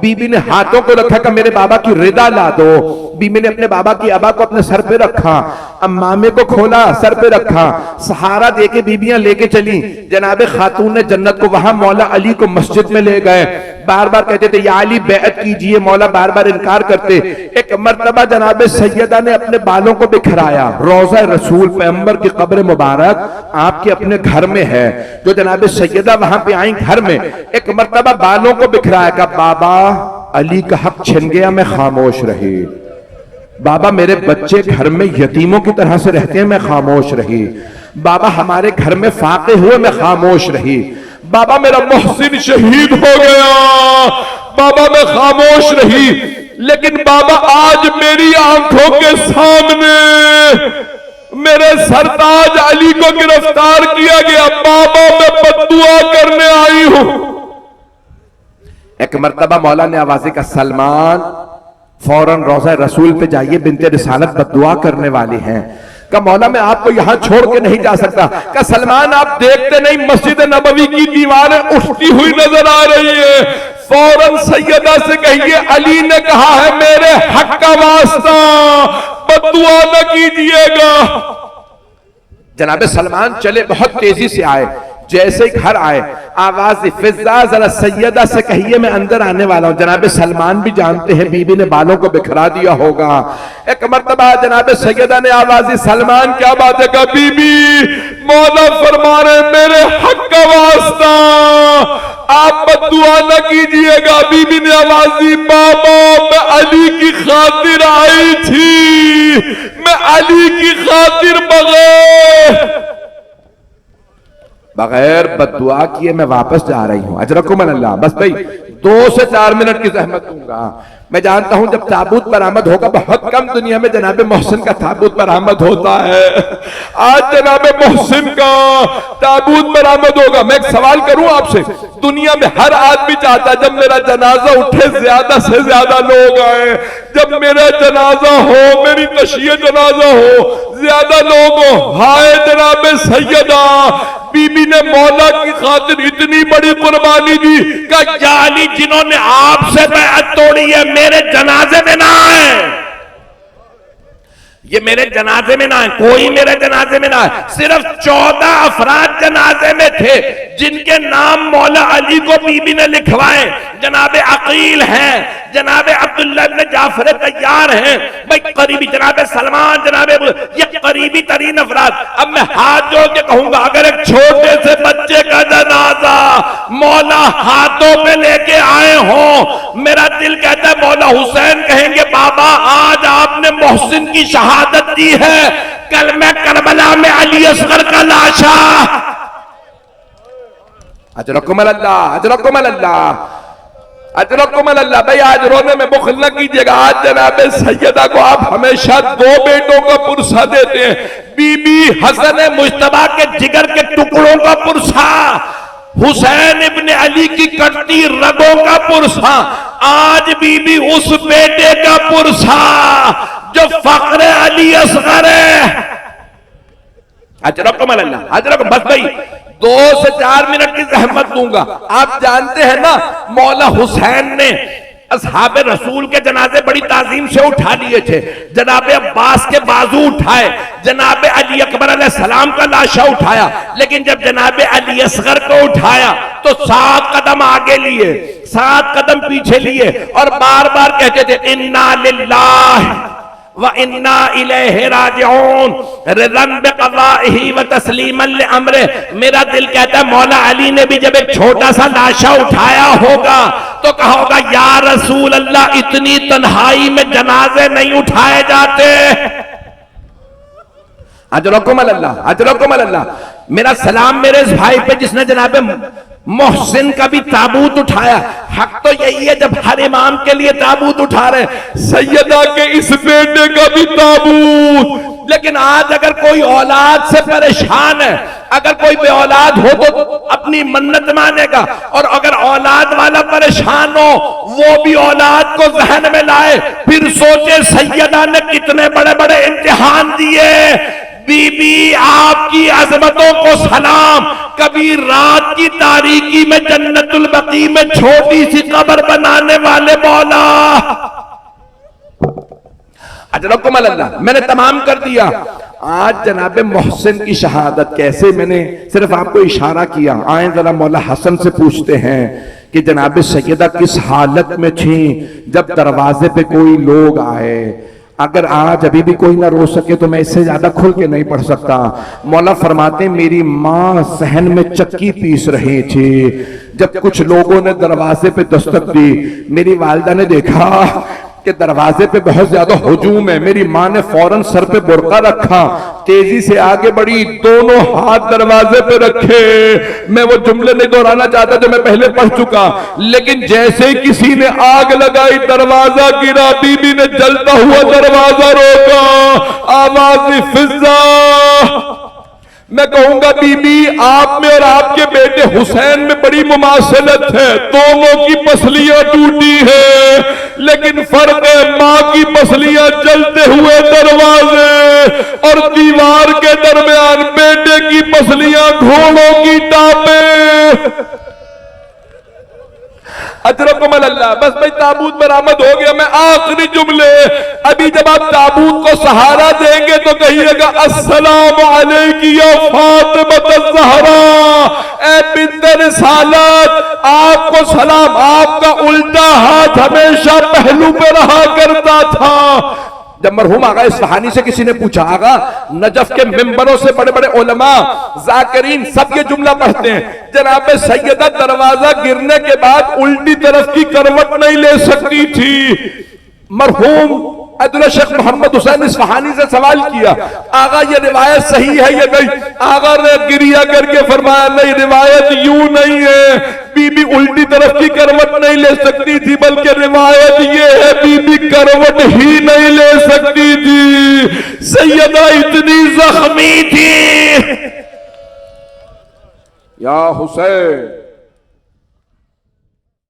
बीबी ने हाथों को रखा कि मेरे बाबा की रिदा ला दो। बीबी ने अपने बाबा की अबा को अपने सर पे रखा, अम्मामे को खोला, सर पे रखा, सहारा देके बीबियां लेके चली। जनाब खातून ने जन्नत को वहां मौला अली को मस्जिद में ले गए। बार बार कहते थे, या अली बैअत कीजिए, मौला बार बार इनकार करते। एक मर्तबा जनाब सैयदा ने अपने बालों को बिखराया। रोजा रसूल पैगंबर की कब्र मुबारक आपके अपने घर में है, जो जनाब सैयदा वहां पे आई घर में, एक मर्तबा बालों को बिखराया। का बाबा अली का हक छिन गया, मैं खामोश रही। बाबा मेरे बच्चे घर में यतीमों की तरह से रहते हैं, मैं खामोश रही। बाबा हमारे घर में फाके हुए, मैं खामोश रही। बाबा मेरा मोहसिन शहीद हो गया, बाबा मैं खामोश रही। लेकिन बाबा आज मेरी आंखों के सामने मेरे सरताज अली को गिरफ्तार किया गया, बाबा मैं बद्दुआ करने आई हूं। एक मर्तबा मौला ने आवाज़ का, सलमान फौरन रोज़ा रसूल पे जाइए, बिनते रिसालत बद्दुआ करने वाली हैं। का मौला मैं आपको यहां छोड़ के नहीं जा सकता। का सलमान आप देखते नहीं मस्जिद नबवी की दीवारें उठती हुई नजर आ रही है, फौरन सैयदा से कहिए अली ने कहा है मेरे हक का वास्ता बद्दुआ न कीजिएगा। जनाब सलमान चले, बहुत तेजी से आए। जैसे ही घर आए आवाज दी, फिजा जरा सैयदा से कहिए मैं अंदर आने वाला हूं। जनाब सलमान भी जानते हैं बीबी ने बालों को बिखरा दिया होगा। एक मर्तबा जनाब सैयदा ने आवाज दी, सलमान क्या बात है? का बीबी मौला फरमा रहे मेरे हक का वास्ता आप बद्दुआ न कीजिएगा। बीबी ने आवाज दी, बाबा मैं अली की खातिर आई थी, मैं अली की खातिर बगैर बद्दुआ किए मैं वापस जा रही हूं। अजरकुम अल्लाह। बस भाई 2 से 4 मिनट की जहमत दूंगा। मैं जानता हूं जब ताबूत बरामद होगा, बहुत कम दुनिया में जनाबे मोहसिन का ताबूत बरामद होता है। आज जनाबे मोहसिन का ताबूत बरामद होगा। मैं एक सवाल करूं आपसे, दुनिया में हर आदमी चाहता है जब मेरा जनाजा उठे ज्यादा से ज्यादा लोग आए, जब मेरा जनाजा हो, मेरी तशिये जनाजा हो, ज्यादा लोग हो। हाय जनाबे सैयदा बीबी ने मौला की खातिर इतनी बड़ी कुर्बानी दी कि जाली जिन्होंने आपसे बैअत तोड़ी है मेरे जनाजे में ना आए, ये मेरे जनाजे में ना है, कोई मेरे जनाजे में ना है। सिर्फ 14 अफराद जनाजे में थे जिनके नाम मौला अली को बीबी ने लिखवाए। जनाबे अकील हैं, जनाबे अब्दुल्ला इब्न जाफर तैयार हैं, भाई करीबी जनाबे सलमान, जनाबे ये करीबी तरीन अफराद। अब मैं हाथ जोड़ के कहूंगा, अगर एक छोटे से बच्चे का जनाजा मौला हाथों पे लेके आए हो, मेरा दिल कहता है मौला हुसैन कहेंगे बाबा आज आपने मोहसिन की शहादत दी है, कल मैं करबला में अली असगर का लाशा। अजरकुमुल अल्लाह, अजरकुमुल अल्लाह, अजरकुमुल अल्लाह। भाई आज रोने में बुखल न कीजिएगा। आज जनाबे सैयदा को आप हमेशा 2 बेटों का पुरसा देते हैं, बीबी हसन मुश्तबा के जिगर के टुकड़ों का पुरसा, हुसैन इब्ने अली की कटती रगों का पुरसा। आज बीबी उस बेटे का पुरसा जो फख्र अली असगर है। अजरकुमुल अल्लाह, अजरकुम। बस भाई 2 से 4 मिनट की जहमत दूंगा। आप जानते हैं ना मौला हुसैन ने असहाबे रसूल के जनाजे बड़ी ताजीम से उठा लिए थे। जनाबे अब्बास के बाजू उठाए, जनाबे अली अकबर अलैहिस्सलाम का लाशा उठाया, लेकिन जब जनाबे अली असगर को उठाया तो 7 कदम आगे लिए, 7 कदम पीछे लिए और बार बार कहते थे इन्ना लिल्लाह व इन्ना इलैहि राजिऊन रिज़न बिक़ज़ाइही व तस्लीमन लिअम्रे। मेरा दिल कहता है मौला अली ने भी जब एक छोटा सा लाशा उठाया होगा तो कहा होगा या रसूल अल्लाह इतनी तन्हाई में जनाजे नहीं उठाए जाते। अजरकुमुल अल्लाह, अजरकुमुल अल्लाह। मेरा सलाम मेरे इस भाई पे जिसने जनाबे मोहसिन का भी ताबूत उठाया। हक तो यही है जब हर इमाम के लिए ताबूत उठा रहे, सैयदा के इस बेटे का भी ताबूत। लेकिन आज अगर कोई औलाद से परेशान है, अगर कोई बे औलाद हो तो अपनी मन्नत मानेगा, और अगर औलाद वाला परेशान हो वो भी औलाद को जहन में लाए, फिर सोचे सैयदा ने कितने बड़े बड़े इम्तिहान दिए। बीबी आपकी अजमतों को सलाम। कभी रात की तारीकी में जन्नतुल बकी में छोटी सी कब्र बनाने वाले मौला। अजरकुमुल अल्लाह। मैंने तमाम कर दिया। आज जनाबे मोहसिन की शहादत कैसे, मैंने सिर्फ आपको इशारा किया। आए जरा मौला हसन से पूछते हैं कि जनाबे सैयदा किस हालत में थी जब दरवाजे पे कोई लोग आए। अगर आज अभी भी कोई ना रो सके तो मैं इससे ज्यादा खुल के नहीं पढ़ सकता। मौला फरमाते मेरी माँ सहन में चक्की पीस रही थी, जब कुछ लोगों ने दरवाजे पे दस्तक दी, मेरी वालिदा ने देखा कि दरवाजे पे बहुत ज्यादा हुजूम है। मेरी माँ ने फौरन सर पे बुर्का रखा, तेजी से आगे बढ़ी, दोनों हाथ दरवाजे पे रखे। मैं वो जुमले नहीं दोहराना चाहता जो मैं पहले पढ़ चुका, लेकिन जैसे किसी ने आग लगाई, दरवाजा गिरा, बीबी ने जलता हुआ दरवाजा रोका, आवाज फिजा। मैं कहूंगा बीबी आप में और आपके बेटे हुसैन में बड़ी मुमासलत है, दोनों की पसलियां टूटी है, लेकिन फर्क है मां की पसलियां जलते हुए दरवाजे और दीवार के दरमियान बेटे की पसलियां घोड़ों की टापे। अजरकुमुल अल्लाह। बस भाई ताबूत बरामद हो गया। मैं आखिरी जुमले, अभी जब आप ताबूत को सहारा देंगे तो कहिएगा अस्सलामु अलैकी या फातिमा ज़हरा, ए बिन्ते रिसालत आपको सलाम। आपका उल्टा हाथ हमेशा पहलू पे रहा करता था। जब मरहूम आगा इस्फहानी से किसी ने पूछा, आगा नजफ के मिंबरों से बड़े बड़े उलमा जाकिरीन सब ये जुमला पढ़ते हैं, जनाबे सैयदा दरवाजा गिरने के बाद उल्टी तरफ की करवट नहीं ले सकती थी। मरहूम अब्दुल्ला शेख मोहम्मद हुसैन इस्फहानी से सवाल किया, आगा ये रिवायत सही है या नहीं? आगा ने गिरिया करके फरमाया, नहीं रिवायत यूं नहीं है, बीबी उल्टी तरफ की करवट नहीं ले सकती थी, बल्कि रिवायत ये है बीबी करवट ही नहीं ले सकती थी, सैयदा इतनी जख्मी थी। या हुसैन